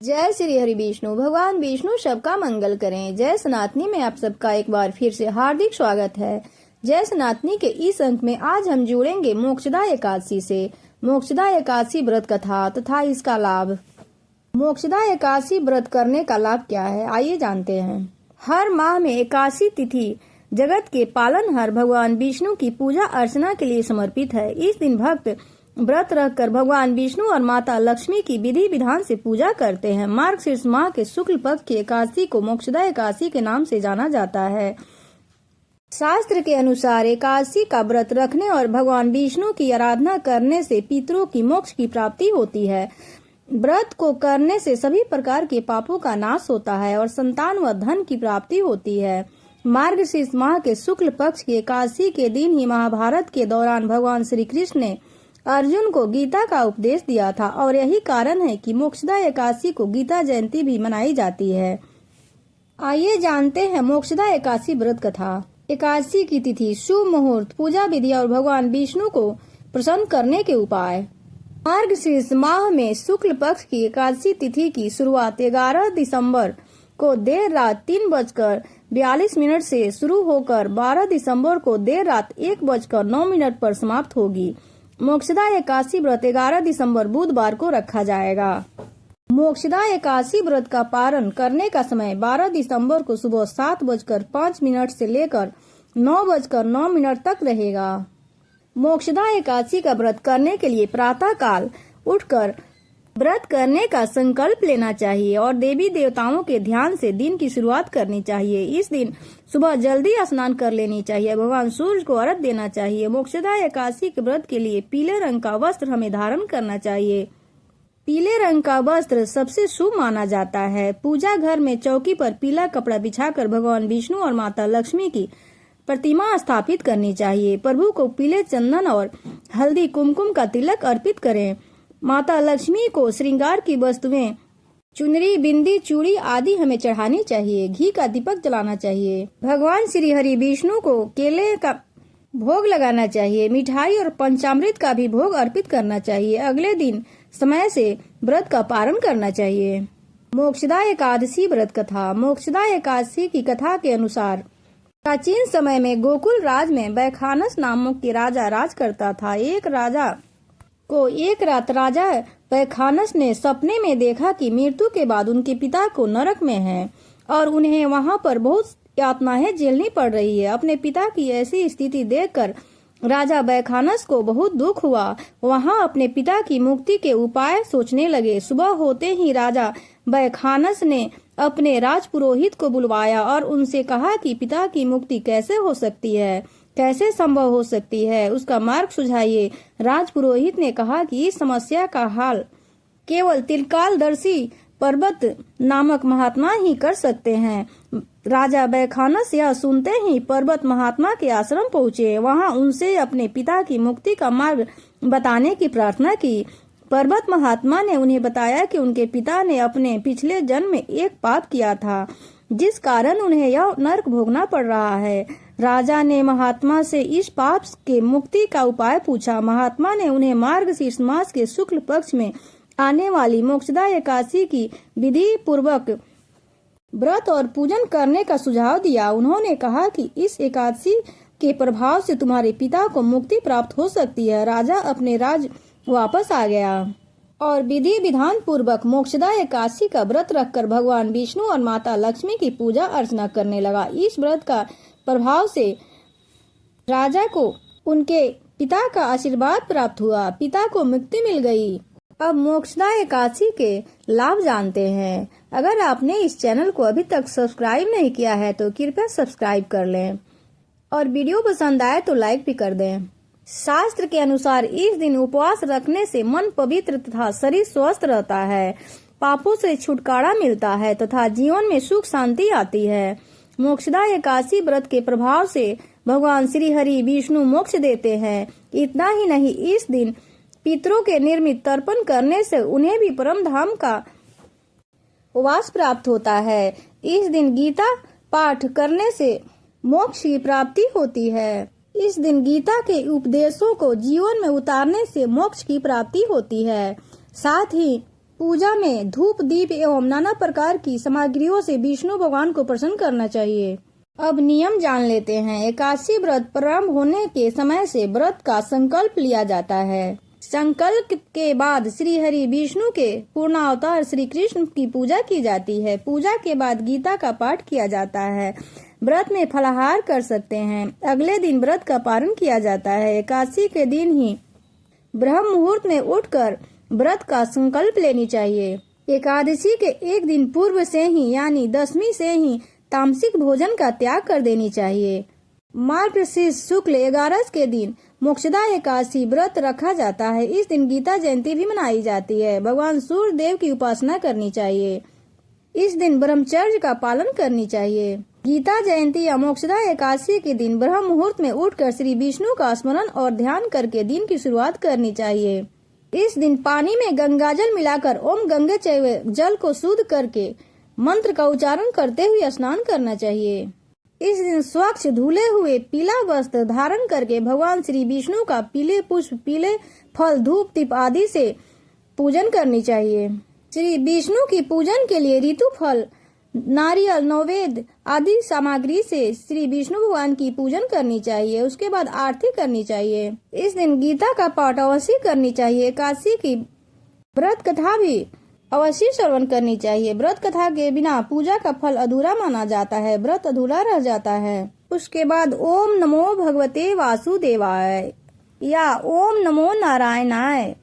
जय श्री हरि विष्णु। भगवान विष्णु सबका मंगल करें। जय सनातनी में आप सबका एक बार फिर से हार्दिक स्वागत है। जय सनातनी के इस अंक में आज हम जुड़ेंगे मोक्षदा एकादशी से। मोक्षदा एकादशी व्रत कथा तथा इसका लाभ। मोक्षदा एकादशी व्रत करने का लाभ क्या है, आइए जानते हैं। हर माह में एकादशी तिथि जगत के पालनहार भगवान विष्णु की पूजा अर्चना के लिए समर्पित है। इस दिन भक्त व्रत रखकर भगवान विष्णु और माता लक्ष्मी की विधि विधान से पूजा करते हैं। मार्गशीर्ष माह के शुक्ल पक्ष की एकादशी को मोक्षदा एकादशी के नाम से जाना जाता है। शास्त्र के अनुसार एकादशी का व्रत रखने और भगवान विष्णु की आराधना करने से पितरों की मोक्ष की प्राप्ति होती है। व्रत को करने से सभी प्रकार के पापों का नाश होता है और संतान व धन की प्राप्ति होती है। मार्गशीर्ष माह के शुक्ल पक्ष की एकादशी के दिन ही महाभारत के दौरान भगवान श्री कृष्ण ने अर्जुन को गीता का उपदेश दिया था और यही कारण है कि मोक्षदा एकादशी को गीता जयंती भी मनाई जाती है। आइए जानते हैं मोक्षदा एकादशी व्रत कथा। एकादशी की तिथि, शुभ मुहूर्त, पूजा विधि और भगवान विष्णु को प्रसन्न करने के उपाय। मार्गशीर्ष माह में शुक्ल पक्ष की एकादशी तिथि की शुरुआत 11 दिसंबर को देर रात 3:42 से शुरू होकर 12 दिसंबर को देर रात 1:09 पर समाप्त होगी। मोक्षदा एकादशी व्रत 11 दिसंबर बुधवार को रखा जाएगा। मोक्षदा एकादशी व्रत का पारण करने का समय 12 दिसंबर को सुबह 7:05 से लेकर 9:09 तक रहेगा। मोक्षदा एकादशी का व्रत करने के लिए प्रातः काल उठकर व्रत करने का संकल्प लेना चाहिए और देवी देवताओं के ध्यान से दिन की शुरुआत करनी चाहिए। इस दिन सुबह जल्दी स्नान कर लेनी चाहिए। भगवान सूर्य को अर्घ्य देना चाहिए। मोक्षदा एकादशी के व्रत के लिए पीले रंग का वस्त्र हमें धारण करना चाहिए। पीले रंग का वस्त्र सबसे शुभ माना जाता है। पूजा घर में चौकी पर पीला कपड़ा बिछाकर भगवान विष्णु और माता लक्ष्मी की प्रतिमा स्थापित करनी चाहिए। प्रभु को पीले चंदन और हल्दी कुमकुम का तिलक अर्पित करें। माता लक्ष्मी को श्रृंगार की वस्तुएं, चुनरी, बिंदी, चूड़ी आदि हमें चढ़ानी चाहिए। घी का दीपक जलाना चाहिए। भगवान श्री हरि विष्णु को केले का भोग लगाना चाहिए। मिठाई और पंचामृत का भी भोग अर्पित करना चाहिए। अगले दिन समय से व्रत का पारण करना चाहिए। मोक्षदा एकादशी व्रत कथा। मोक्षदा एकादशी की कथा के अनुसार प्राचीन समय में गोकुल राज में बैखानस नामक के राजा राज करता था। एक रात राजा बैखानस ने सपने में देखा कि मृत्यु के बाद उनके पिता को नरक में है और उन्हें वहां पर बहुत यातनाएं झेलनी पड़ रही है। अपने पिता की ऐसी स्थिति देखकर राजा बैखानस को बहुत दुख हुआ। वहां अपने पिता की मुक्ति के उपाय सोचने लगे। सुबह होते ही राजा बैखानस ने अपने राजपुरोहित को बुलवाया और उनसे कहा कि पिता की मुक्ति कैसे हो सकती है, कैसे संभव हो सकती है, उसका मार्ग सुझाइए। राजपुरोहित ने कहा कि इस समस्या का हल केवल त्रिकालदर्शी पर्वत नामक महात्मा ही कर सकते हैं। राजा बैखानस यह सुनते ही पर्वत महात्मा के आश्रम पहुँचे। वहां उनसे अपने पिता की मुक्ति का मार्ग बताने की प्रार्थना की। पर्वत महात्मा ने उन्हें बताया कि उनके पिता ने अपने पिछले जन्म में एक पाप किया था, जिस कारण उन्हें यह नरक भोगना पड़ रहा है। राजा ने महात्मा से इस पाप के मुक्ति का उपाय पूछा। महात्मा ने उन्हें मार्गशीर्ष मास के शुक्ल पक्ष में आने वाली मोक्षदा एकादशी की विधि पूर्वक व्रत और पूजन करने का सुझाव दिया। उन्होंने कहा कि इस एकादशी के प्रभाव से तुम्हारे पिता को मुक्ति प्राप्त हो सकती है। राजा अपने राज वापस आ गया और विधि विधान पूर्वक मोक्षदा एकादशी का व्रत रखकर भगवान विष्णु और माता लक्ष्मी की पूजा अर्चना करने लगा। इस व्रत का प्रभाव से राजा को उनके पिता का आशीर्वाद प्राप्त हुआ। पिता को मुक्ति मिल गई। अब मोक्षदा एकादशी के लाभ जानते हैं। अगर आपने इस चैनल को अभी तक सब्सक्राइब नहीं किया है तो कृपया सब्सक्राइब कर लें और वीडियो पसंद आए तो लाइक भी कर दें। शास्त्र के अनुसार इस दिन उपवास रखने से मन पवित्र तथा शरीर स्वस्थ रहता है, पापों से छुटकारा मिलता है तथा जीवन में सुख शांति आती है। मोक्षदा एकादशी व्रत के प्रभाव से भगवान श्री हरि विष्णु मोक्ष देते हैं। इतना ही नहीं, इस दिन पितरों के निर्मित तर्पण करने से उन्हें भी परम धाम का वास प्राप्त होता है। इस दिन गीता पाठ करने से मोक्ष की प्राप्ति होती है। इस दिन गीता के उपदेशों को जीवन में उतारने से मोक्ष की प्राप्ति होती है। साथ ही पूजा में धूप दीप एवं नाना प्रकार की सामग्रियों से विष्णु भगवान को प्रसन्न करना चाहिए। अब नियम जान लेते हैं। एकादशी व्रत प्रारंभ होने के समय से व्रत का संकल्प लिया जाता है। संकल्प के बाद श्री हरि विष्णु के पूर्णावतार श्री कृष्ण की पूजा की जाती है। पूजा के बाद गीता का पाठ किया जाता है। व्रत में फलाहार कर सकते हैं। अगले दिन व्रत का पारण किया जाता है। एकादशी के दिन ही ब्रह्म मुहूर्त में उठकर व्रत का संकल्प लेनी चाहिए। एकादशी के एक दिन पूर्व से ही यानी दशमी से ही तामसिक भोजन का त्याग कर देनी चाहिए। मार्गशीर्ष शुक्ल 11 के दिन मोक्षदा एकादशी व्रत रखा जाता है। इस दिन गीता जयंती भी मनाई जाती है। भगवान सूर्य देव की उपासना करनी चाहिए। इस दिन ब्रह्मचर्य का पालन करनी चाहिए। गीता जयंती या मोक्षदा एकादशी के दिन ब्रह्म मुहूर्त में उठकर श्री विष्णु का स्मरण और ध्यान करके दिन की शुरुआत करनी चाहिए। इस दिन पानी में गंगाजल मिलाकर ओम गंगे चैव जल को शुद्ध करके मंत्र का उच्चारण करते हुए स्नान करना चाहिए। इस दिन स्वच्छ धुले हुए पीला वस्त्र धारण करके भगवान श्री विष्णु का पीले पुष्प, पीले फल, धूप दीप आदि से पूजन करनी चाहिए। श्री विष्णु की पूजन के लिए ऋतु फल, नारियल, नैवेद्य आदि सामग्री से श्री विष्णु भगवान की पूजन करनी चाहिए। उसके बाद आरती करनी चाहिए। इस दिन गीता का पाठ अवश्य करनी चाहिए। एकादशी की व्रत कथा भी अवश्य श्रवण करनी चाहिए। व्रत कथा के बिना पूजा का फल अधूरा माना जाता है। व्रत अधूरा रह जाता है। उसके बाद ओम नमो भगवते वासुदेवाय या ओम नमो नारायणाय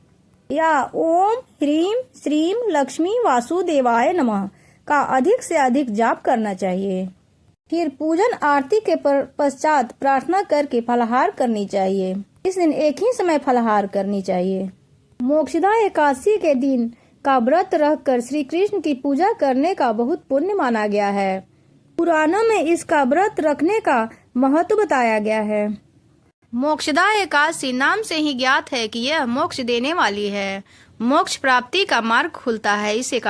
या ओम ह्रीम श्रीम लक्ष्मी वासुदेवाय नमः का अधिक से अधिक जाप करना चाहिए। फिर पूजन आरती के पश्चात प्रार्थना करके फलाहार करनी चाहिए। इस दिन एक ही समय फलाहार करनी चाहिए। मोक्षदा एकादशी के दिन का व्रत रखकर श्री कृष्ण की पूजा करने का बहुत पुण्य माना गया है। पुराणों में इसका व्रत रखने का महत्व बताया गया है। मोक्षदा एकादशी नाम से ही ज्ञात है कि यह मोक्ष देने वाली है। मोक्ष प्राप्ति का मार्ग खुलता है। इसे